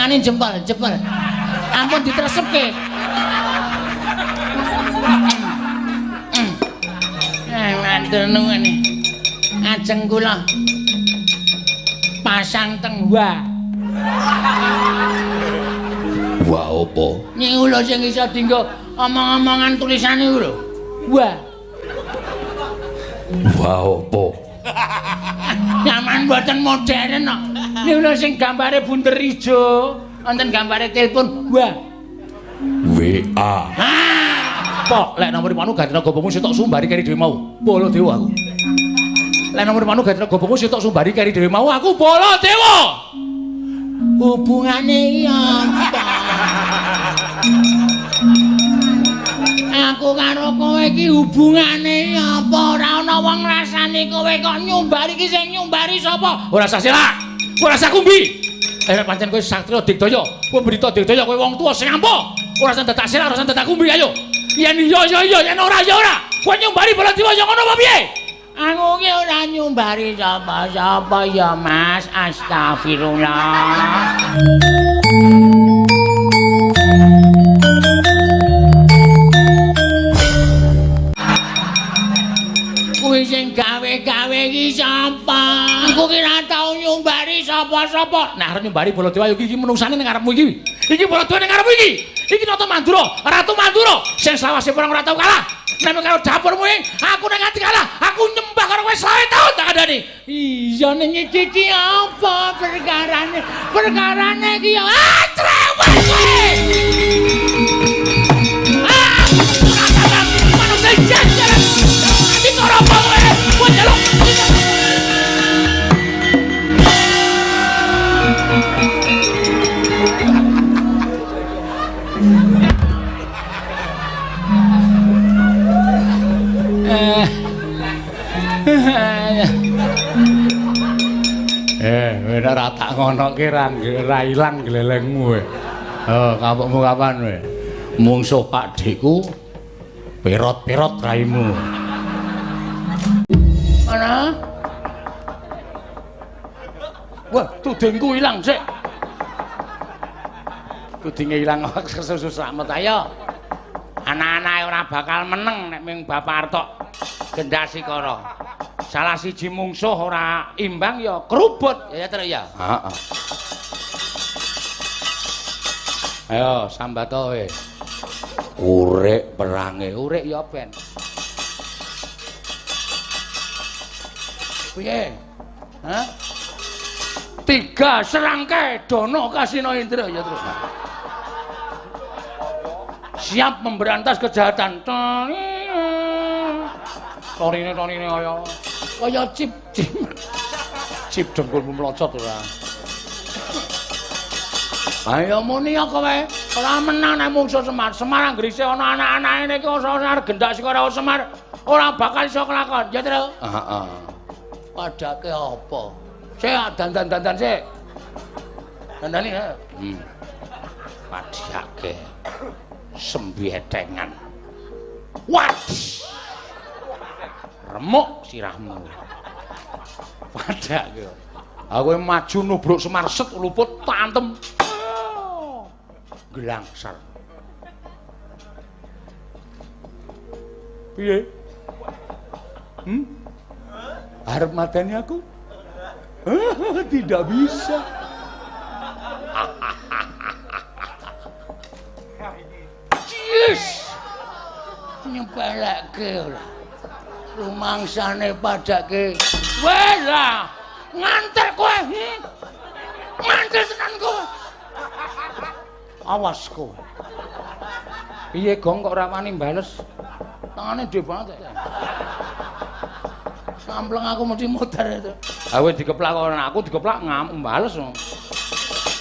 Nunggani jempol. Ampun ditresepke. Matur nuwun. Ajeng kula pasang teng wa. Wa apa? Niku lho sing iso dienggo omong-omongan tulisane iku lho. Wa. Wa apa? Zaman mboten modern kok. Niku lho sing gambare bunder ijo, wonten gambare telepon. Wa. WA. Pok, lek nomor manu Gatina Gobomu sitok sumbari kari dhewe mau. Bolo dewa aku. Lek nomor manu Gatina Gobomu sitok sumbari kari dhewe mau aku bolo dewa. Hubungane apa? Aku karo kowe iki hubungane apa? Ora ana wong ngrasani kowe kok nyumbari iki sing nyumbari sapa? Ora usah silak. Ora usah kumbi. Pancen kowe Satriya Digdaya, kowe Brita Digdaya, kowe wong tuwa sing ampuh. Ora usah dadak silak, ora usah dadak kumbi ayo. Yen iya, yen ora ya ora. Kowe nyumbari Baladewa ya ngono apa piye? Aku ki ora nyumbari sapa-sapa ya, Mas. Astagfirullah. Kuwi sing gawe-gawe iki sapa? Aku ki ora tau nyumbari sapa-sapa. Nah, arep nyumbari Baladewa iki menungsane ning ngarepmu iki. Iki Baladewa ning ngarepmu iki. Iki Nata Mandura, Ratu Mandura sing selawase perang ora tau kalah. Nek karo dapurmu aku nek nganti kalah, aku nyembah karo kowe 20 tahun tak kandhani. Iya ning iki apa perkarane? Perkarane iki ya trewek kowe. Manusia jajaran. Iki karo apa kowe? Kowe njaluk. Nek ora tak ngono ki ra ilang glelengmu. Kapokmu kapan kowe? Mungsuh Pakdheku perot-perot raimu. Ana? Wah, tudengku ilang sik. Tudinge ilang kesusu slamet ayo. Anak-anake ora bakal meneng nek ming Bapak Artok Gendhasikara. Salah siji mungsuh ora imbang ya kerubut ya terus ya. Heeh. Ayo sambat kowe. Urek perange, urek ya ben. Piye? Hah? 3 serangkai Dono Kasino Indra ya terus. Siap memberantas kejahatan. Torine kaya cip dengkulmu melocot ora. Ayo muni ya kowe, ora menang nek mungsuh Semar. Semar anggrise ana anak-anake niki ora Gendhasikara Semar, ora bakal iso kelakon. Ya, Tru? Heeh. Padake apa? Sik dandan-dandan sik. Dandani ya. Padake sembietengan. Wadih. Remuk sirahmu. Padake. Aku maju nubruk Semar set luput tantem. Gelangser. Piye? Arep mateni aku? Tidak bisa. Yes. Nyepeleke ora. Rumangsane padake. Wes lah. Nganter kowe. Nganter tenan kowe. Awas kowe. Piye Gong kok ora wani bales? Tangane dhewe banget. Sampleng aku mesti muter itu. Ha kowe dikeplak kok aku dikeplak ngamuk bales.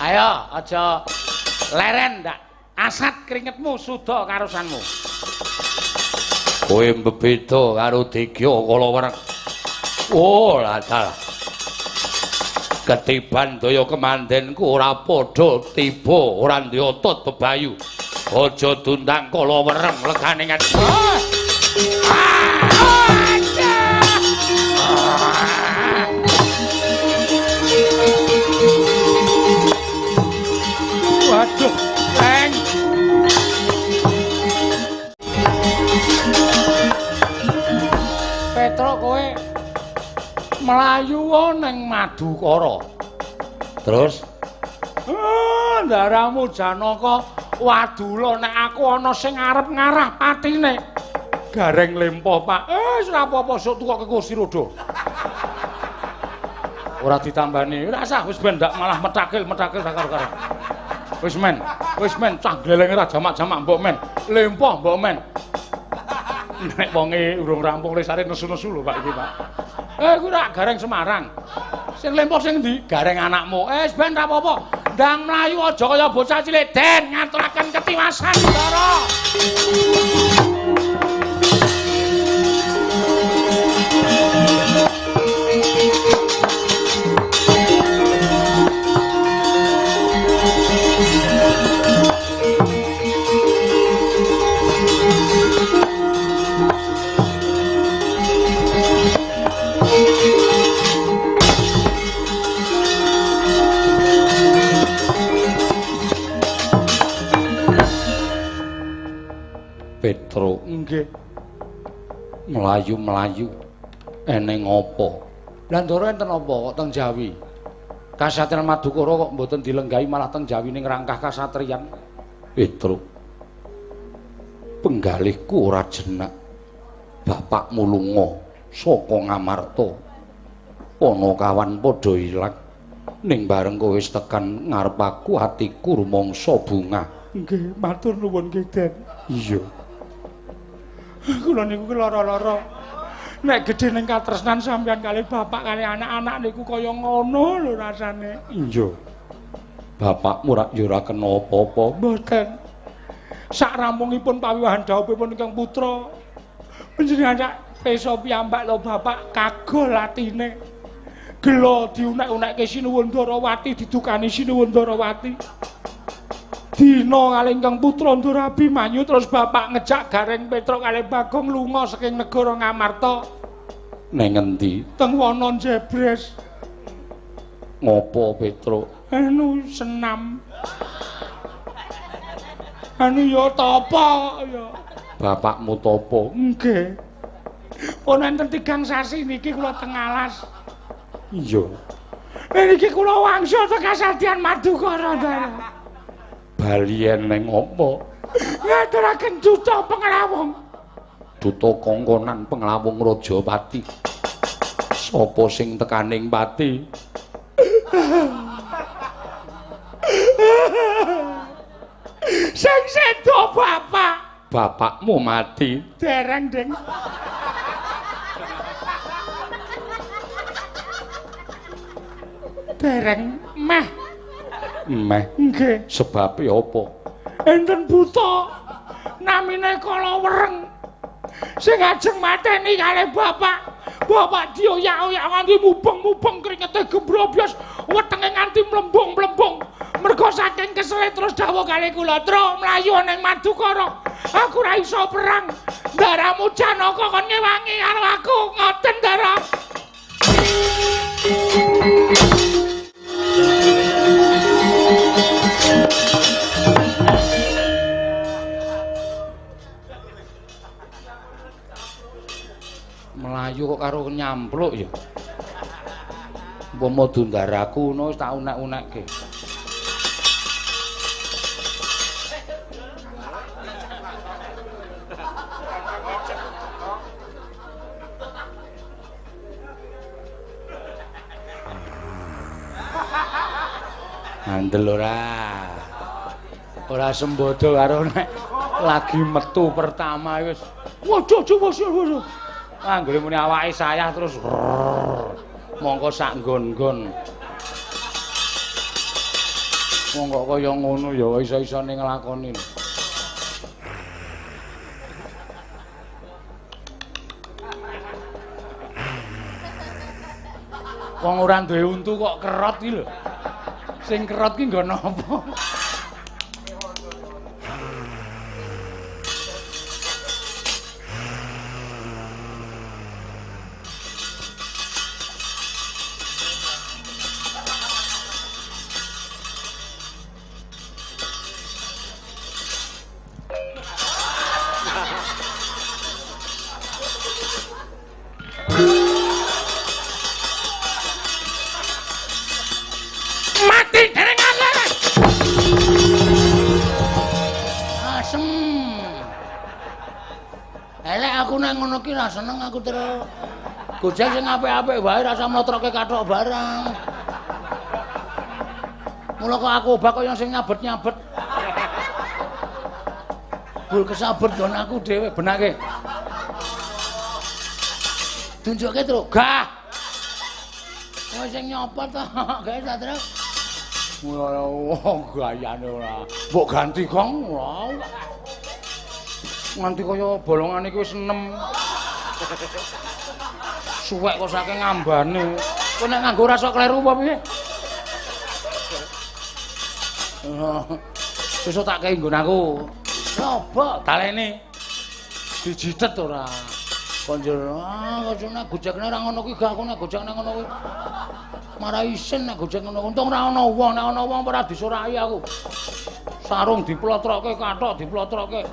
Ayo aja leren ndak. Asat keringetmu suda karusanmu. Kowe mbebeda karo Degya Kalawereng. Oh, ladal. Ketiban daya kemandenku ora padha tiba, ora ndiyotut bebayu. Aja dundang Kalawereng legane ngati. mlayu ning Madukara. Terus ndaramu Janaka wadula nek aku ana sing arep ngarah patine. Gareng lempoh, Pak. Wis ora apa-apa sok tukok ke kursi roda. Ora ditambani, ora usah wis ben ndak malah metakil karo-karo. Wis men, cah gleleng ora jamak-jamak mbok men. Lempoh mbok men. Nek wonge urung rampung lesare nesu-nesu lho Pak iki, Pak. Kuwi ora gareng Semarang. Sing lempoh sing ndi? Gareng anakmu. Wis ben ora apa-apa. Ndang mlayu aja kaya bocah cilik den ngaturaken ketiwasan Ndara. Petro, nggih. Melayu-melayu eneng apa? Lah ndara enten apa kok teng Jawi? Kasatriyan Madukara kok mboten dilenggahi malah teng Jawi ning rangkah kasatriyan. Petro. Penggalihku ora jenak. Bapakmu lunga saka Ngamarta. Panakawan padha ilang. Ning bareng kowe wis tekan ngarep aku atiku rumangsa bungah. Nggih, matur nuwun nggih, Den. Iya. Kula niku lara-lara. Nek gedhe ning katresnan sampeyan kalih bapak kalih anak-anak niku kaya ngono lho rasane. Iya. Bapakmu rak ya ora kena apa-apa, mboten. Sak rampungipun pawiwahan dhawuhipun ingkang putra. Panjenengan sak pesa piyambak lho bapak kagol atine. Gelo diunek-unekke Sinuwun Darawati didukani Sinuwun Darawati. Dina kalih ingkang putra Ndara Abimanyu terus bapak ngejak Gareng Petruk kalih Bagong lunga saking negara Ngamarta. Neng endi? Teng wana Jebres. Ngopo Petruk? Anu senam. Anu ya tapa ya. Bapakmu tapa? Nggih. Pun enten 3 sasi niki kula teng alas. Iya. Niki kula wangsul teng Kasatriyan Madukara, Ndara. Balien neng apa? Ngaturaken duta penglawung. Duta kongkonan penglawung Rajapati. Sapa sing tekaning pati? Sing sedo bapak. Bapakmu mati. Dereng, Ding. Dereng meh. Meh. Nggih. Sebabe apa? Enten buta. Namine Kala Wereng. Sing ajeng mateni kalih bapak. Bapak dioyak-oyak nganti mubeng-mubeng kringete gembrobyos, wetenge nganti mlembung-mlembung. Mergo saking kesele terus dawuh kalih kula, "Tru, mlayu ning Madukara. Aku ora iso perang. Ndaramu Janaka kon ngewangi karo aku." Ngoten, Ndara. Melayu kok karo nyampluk ya. Umpama Dundaraku ngono wis tak unek-unekke. Andel ora sembodo karo nek lagi metu pertama wis. Waduh. Anggere muni awake sayah terus mongko sak nggon-nggon. Mongko kaya ngono ya iso-isone nglakoni. Wong ora duwe untu kok kerot iki lho. Sing kerot ki nggon apa? kaya ngono ki ra seneng aku terus. Gojek sing apik-apik wae rasa mlotroke kathok barang. Mula kok aku obah kaya sing nyabet-nyabet. Bul kesabet kon aku dhewe benake. Tunjukke terus, gah. Kowe sing nyopot to, gawe ta terus. Wah, gayane ora. Mbok ganti gong ora. Nganti kaya bolongan iki wis enem. Suwek kok saking ngambane. Kowe nek nganggo rasa kleru apa piye? Besok tak kei nggon aku. Coba talene. Dijitet ora. Konjur, kocone gojekne ora ngono kuwi gak aku nek gojekne ngono kuwi. Marah isin nek gojek ngono. Untung ora ana wong, nek ana wong ora disorahi aku. Sarung diplotroke, kathok diplotroke.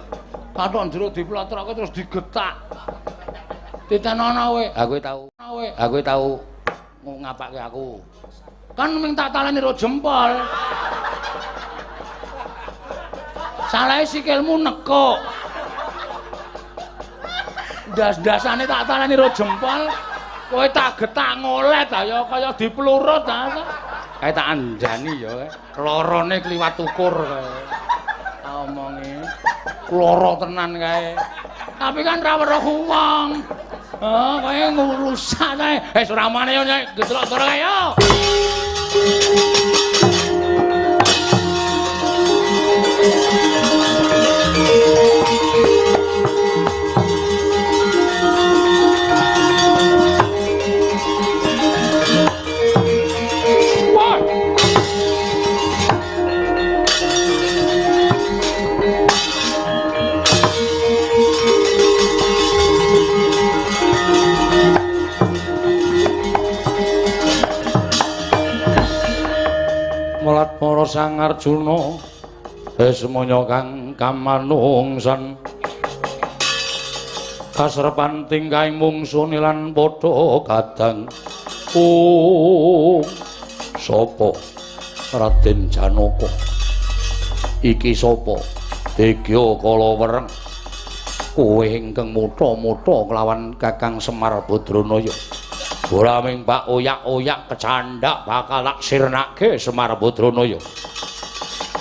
Kathok njero diplotroke terus digetak. Ditenono kowe. Aku tau ngapake aku. Kan ming tak taleni ro jempol. Salahe sikilmu nekuk. Das-dasane tak taleni ro jempol. Kowe tak getak ngolet ya kaya diplurut ta. Kae tak andani ya. Lorone kliwat ukur kae. Omonge. Loro tenan kae. Tapi kan ra weruh wong. Kowe ngurusak kae. Suramane yo getrok-getrok kae yo. Para Sang Arjuna semaya kang kamanungsan kasrepan tingkahing mungsune lan padha kadang sapa Raden Janaka iki sapa Degya Kalawereng kowe ingkang mutha-mutha kelawan Kakang Semar Badranaya ora ming Pak oyak-oyak kecandhak bakal tak sirnake Semar Badranaya.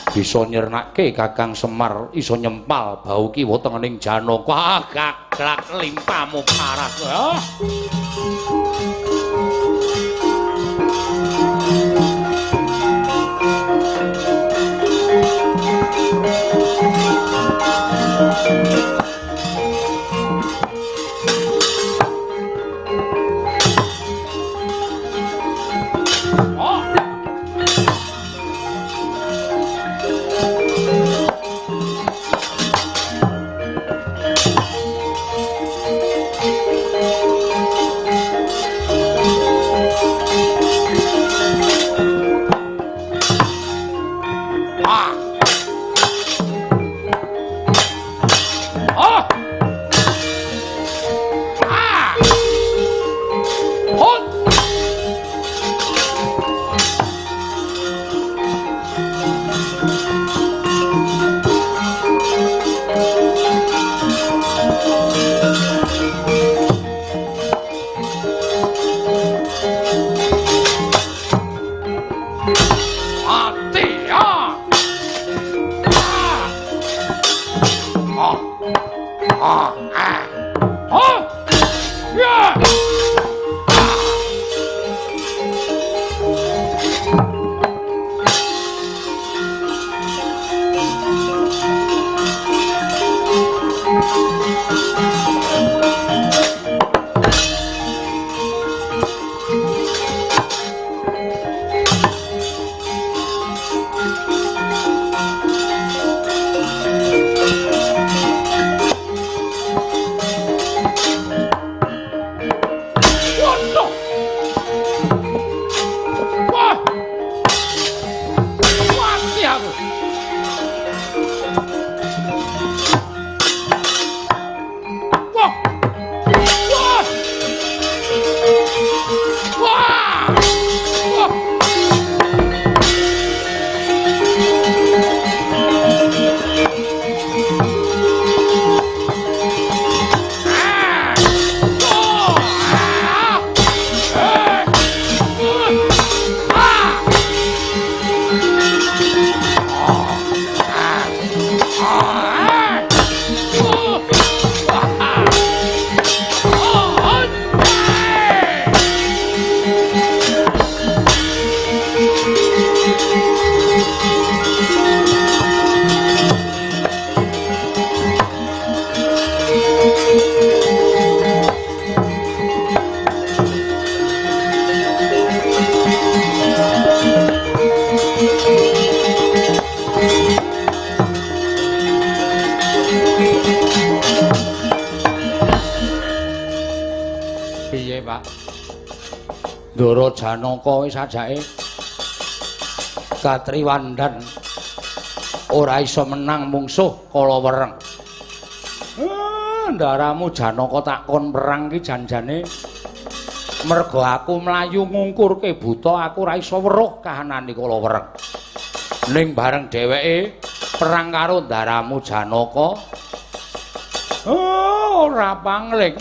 Bisa nyirnake Kakang Semar iso nyempal bau kiwa tengening Janaka gaglak limpamu parah. Ndara Janaka wis sajake Katriwandan ora iso menang mungsuh Kalawereng. Ndaramu Janaka takon perang ki janjane merga aku mlayu ngungkurke buta aku ora iso weruh kahanane Kalawereng. Ning bareng dheweke perang karo ndaramu Janaka ora pangling.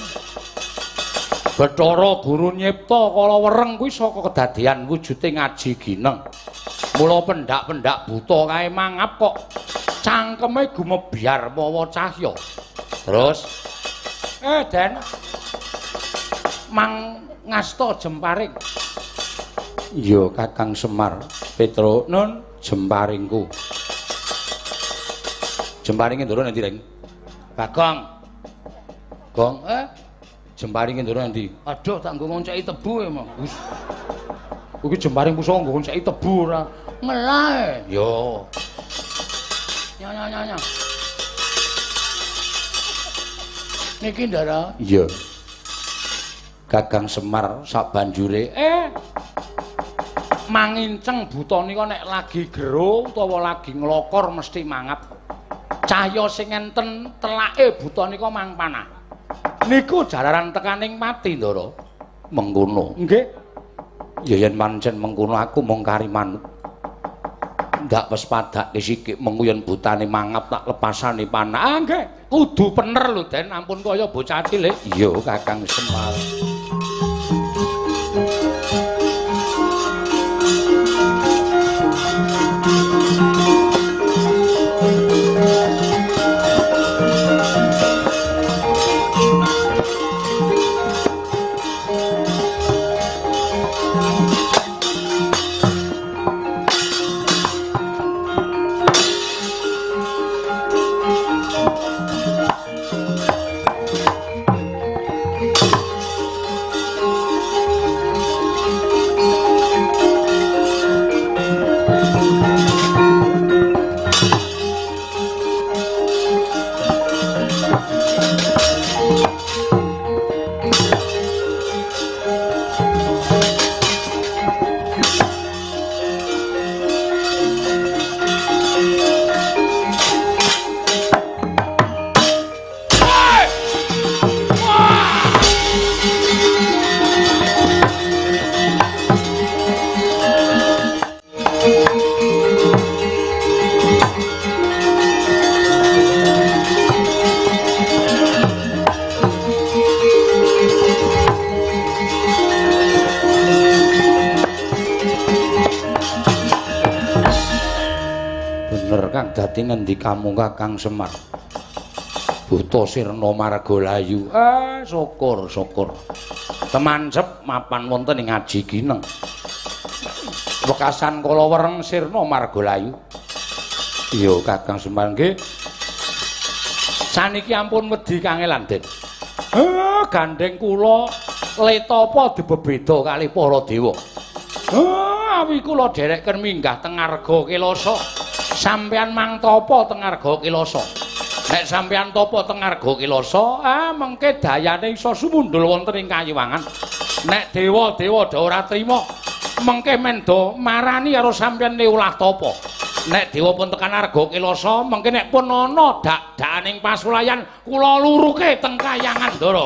Bathara Guru nyipta Kalawereng kuwi saka kedadian wujude ngaji gineng. Mula pendak-pendak buta kae mangap kok cangkeme gumebyar mawa cahya. Terus Den Mang ngasta jemparing. Iya Kakang Semar. Petro nun jemparingku. Jemparinge ndoro nanti Reng? Bagong. Gong jemparinge ndoro nanti? Aduh tak nggo ngonceki tebu emang. Wis. Kuwi jemparing pusaka nggo ngonceki tebu ora. Melae. Yo. Nya. Niki Ndara. Iya. Kakang Semar sak banjure manginceng buta nika nek lagi gero utawa lagi nglokor mesti mangap. Cahya sing enten telake buta nika mangpanah. Niku jalaran tekaning mati Ndara. Mengkono. Nggih. Ya yen pancen mengkono aku mung kari manut. Ndak wis padake sikik menguyon butane mangap tak lepasane panah. Nggih. Kudu pener lho Den, ampun kaya bocah cilik. Iya Kakang Semar. Dadi ngendikamu Kakang Semar. Buta sirna margalayu. Syukur. Temancep mapan wonten ing Aji Gineng. Wekasan Kalawereng sirna margalayu. Iya Kakang Semar nggih. Saniki ampun wedi kangelan Den. Gandeng kula letapa dibebeda kalih para dewa. Awi kula dereken minggah teng Arga Kilasa. Sampeyan mang tapa teng Arga Kilasa. Nek sampeyan tapa teng Arga Kilasa, mengke dayane iso sumundul wonten ing Kayiwangan. Nek dewa-dewa ora trima, mengke mendo marani karo sampeyan ulah tapa. Nek dewa pun tekan Arga Kilasa, mengke nek pun ana dak-dakaning pasulayan kula luruke teng Kayangan Ndara.